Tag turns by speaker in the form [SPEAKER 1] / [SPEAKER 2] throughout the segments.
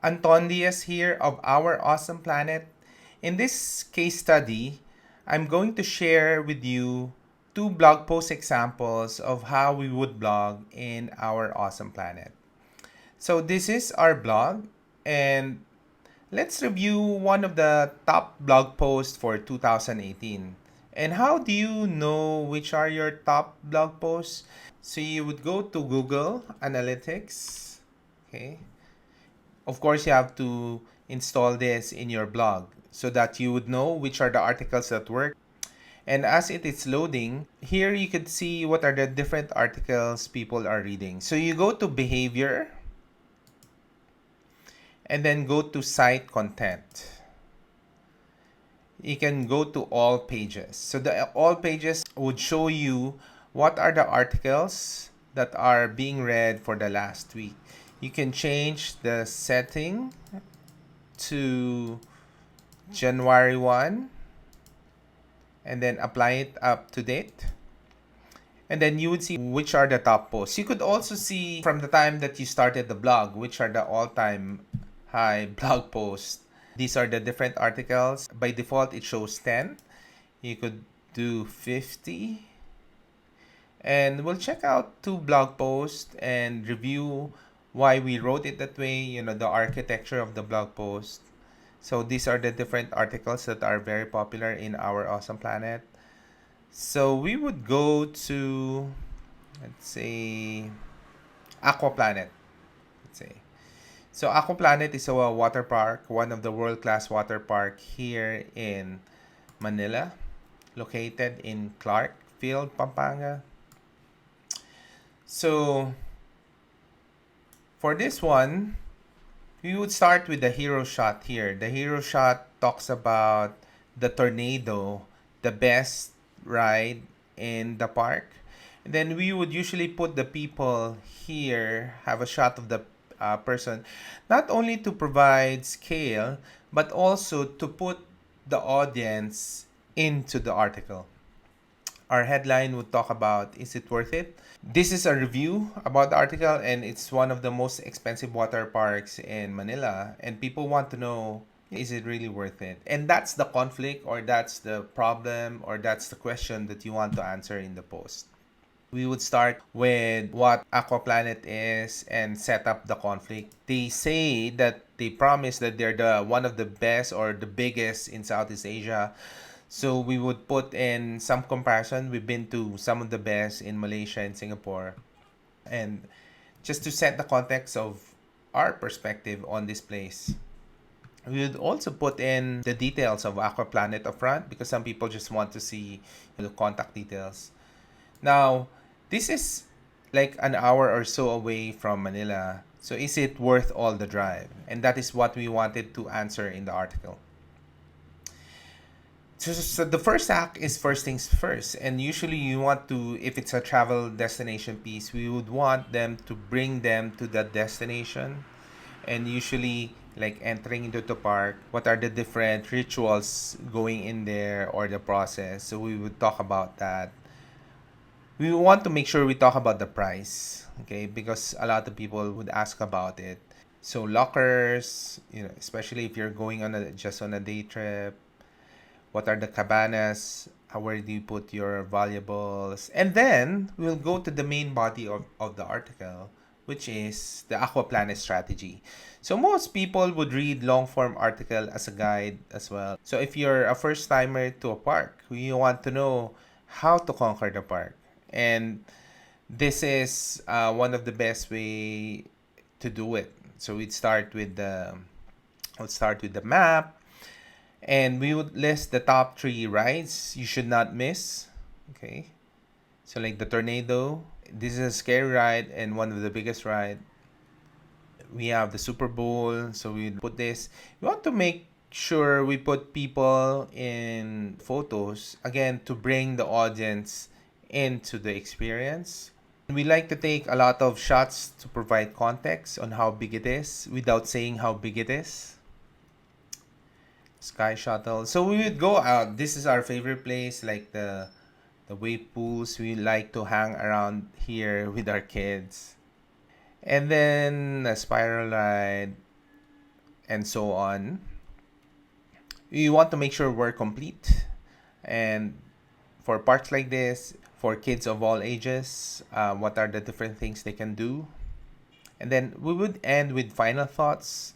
[SPEAKER 1] Anton Diaz here of Our Awesome Planet. In this case study, I'm going to share with you two blog post examples of how we would blog in Our Awesome Planet. So this is our blog, and let's review one of the top blog posts for 2018. And how do you know which are your top blog posts? So you would go to Google Analytics, okay? Of course, you have to install this in your blog so that you would know which are the articles that work. And as it is loading, here you could see what are the different articles people are reading. So you go to behavior and then go to site content. You can go to all pages. So the all pages would show you what are the articles that are being read for the last week. You can change the setting to January 1 and then apply it up to date. And then you would see which are the top posts. You could also see from the time that you started the blog, which are the all-time high blog posts. These are the different articles. By default, it shows 10. You could do 50. And we'll check out two blog posts and review why we wrote it that way, the architecture of the blog post. So these are the different articles that are very popular in Our Awesome Planet. So we would go to, let's say, Aqua Planet. Let's say. So Aqua Planet is a water park, one of the world-class water park here in Manila, located in Clarkfield, Pampanga. So for this one, we would start with the hero shot here. The hero shot talks about the tornado, the best ride in the park. And then we would usually put the people here, have a shot of the person, not only to provide scale, but also to put the audience into the article. Our headline would talk about, is it worth it? This is a review about the article, and it's one of the most expensive water parks in Manila, and people want to know, is it really worth it? And that's the conflict, or that's the problem, or that's the question that you want to answer in the post. We would start with what Aquaplanet is and set up the conflict. They say that they promise that they're the one of the best or the biggest in Southeast Asia. So we would put in some comparison. We've been to some of the best in Malaysia and Singapore. And just to set the context of our perspective on this place, we would also put in the details of Aquaplanet up front because some people just want to see the contact details. Now, this is like an hour or so away from Manila. So is it worth all the drive? And that is what we wanted to answer in the article. So the first act is first things first. And usually you want to, if it's a travel destination piece, we would want them to bring them to that destination. And usually like entering into the park, what are the different rituals going in there or the process. So we would talk about that. We want to make sure we talk about the price, okay? Because a lot of people would ask about it. So lockers, especially if you're going on just on a day trip, what are the cabanas? Where do you put your valuables? And then we'll go to the main body of the article, which is the Aquaplanet strategy. So most people would read long form article as a guide as well. So if you're a first timer to a park, you want to know how to conquer the park. And this is one of the best way to do it. So we'd start with the map, and we would list the top 3 rides you should not miss. Okay, so like the tornado, this is a scary ride and one of the biggest ride. We have the Super Bowl, so we put this. We want to make sure we put people in photos again to bring the audience into the experience. We like to take a lot of shots to provide context on how big it is without saying how big it is. Sky shuttle. So we would go out. This is our favorite place, like the wave pools. We like to hang around here with our kids. And then a spiral ride. and so on. We want to make sure we're complete. And for parts like this, for kids of all ages, what are the different things they can do? And then we would end with final thoughts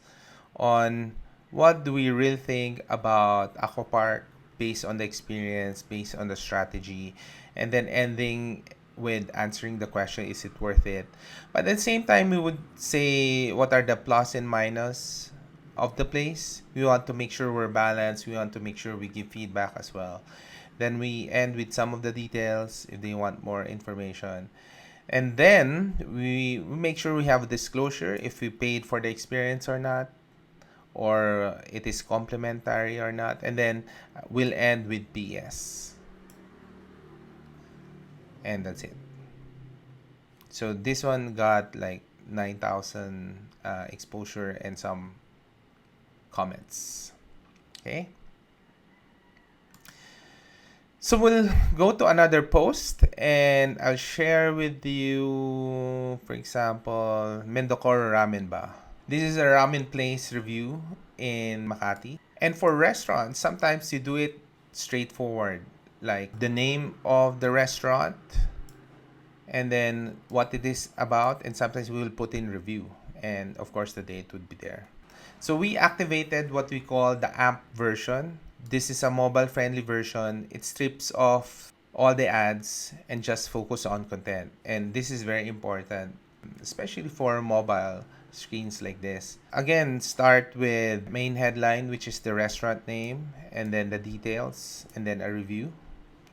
[SPEAKER 1] on what do we really think about Aqua Park based on the experience, based on the strategy, and then ending with answering the question, is it worth it? But at the same time, we would say what are the plus and minus of the place. We want to make sure we're balanced. We want to make sure we give feedback as well. Then we end with some of the details if they want more information. And then we make sure we have a disclosure if we paid for the experience or not, or it is complimentary or not. And then we'll end with PS. And that's it. So this one got like 9,000 exposure and some comments. Okay. So we'll go to another post and I'll share with you, for example, MENDOKORO RAMENBA. This is a ramen place review in Makati. And for restaurants, sometimes you do it straightforward, like the name of the restaurant and then what it is about, and sometimes we will put in review, and of course the date would be there. So we activated what we call the AMP version. This is a mobile friendly version. It strips off all the ads and just focus on content, and this is very important, especially for mobile screens like this. Again, start with main headline, which is the restaurant name, and then the details, and then a review.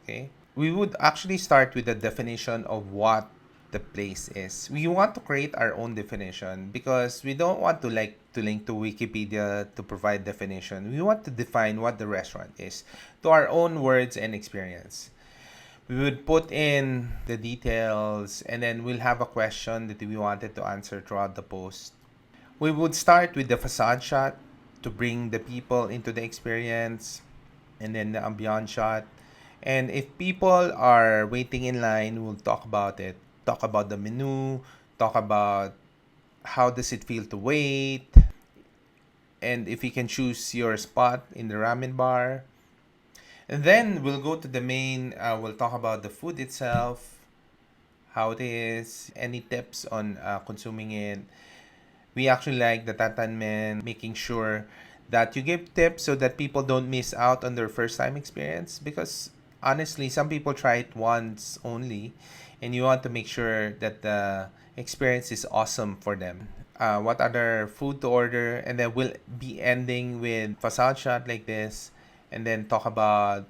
[SPEAKER 1] Okay, we would actually start with the definition of what the place is. We want to create our own definition because we don't want to link to Wikipedia to provide definition. We want to define what the restaurant is to our own words and experience. We would put in the details and then we'll have a question that we wanted to answer throughout the post. We would start with the facade shot to bring the people into the experience, and then the ambient shot. And if people are waiting in line, we'll talk about it. Talk about the menu, talk about how does it feel to wait, and if you can choose your spot in the ramen bar. And then we'll go to the main, we'll talk about the food itself, how it is, any tips on consuming it. We actually like the tatanmen, making sure that you give tips so that people don't miss out on their first time experience, because honestly, some people try it once only, and you want to make sure that the experience is awesome for them. What other food to order, and then we'll be ending with facade shot like this, and then talk about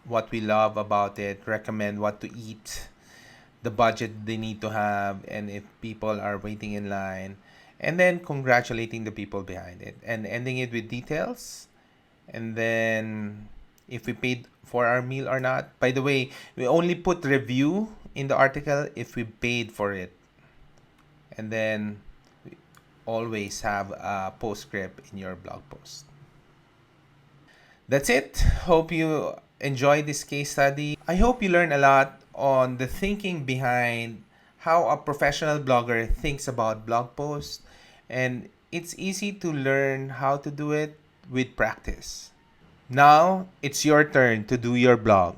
[SPEAKER 1] what we love about it, recommend what to eat, the budget they need to have, and if people are waiting in line, and then congratulating the people behind it, and ending it with details, and then if we paid for our meal or not. By the way, we only put review in the article if we paid for it. And then we always have a postscript in your blog post. That's it. Hope you enjoyed this case study. I hope you learn a lot on the thinking behind how a professional blogger thinks about blog posts. And it's easy to learn how to do it with practice. Now, it's your turn to do your blog.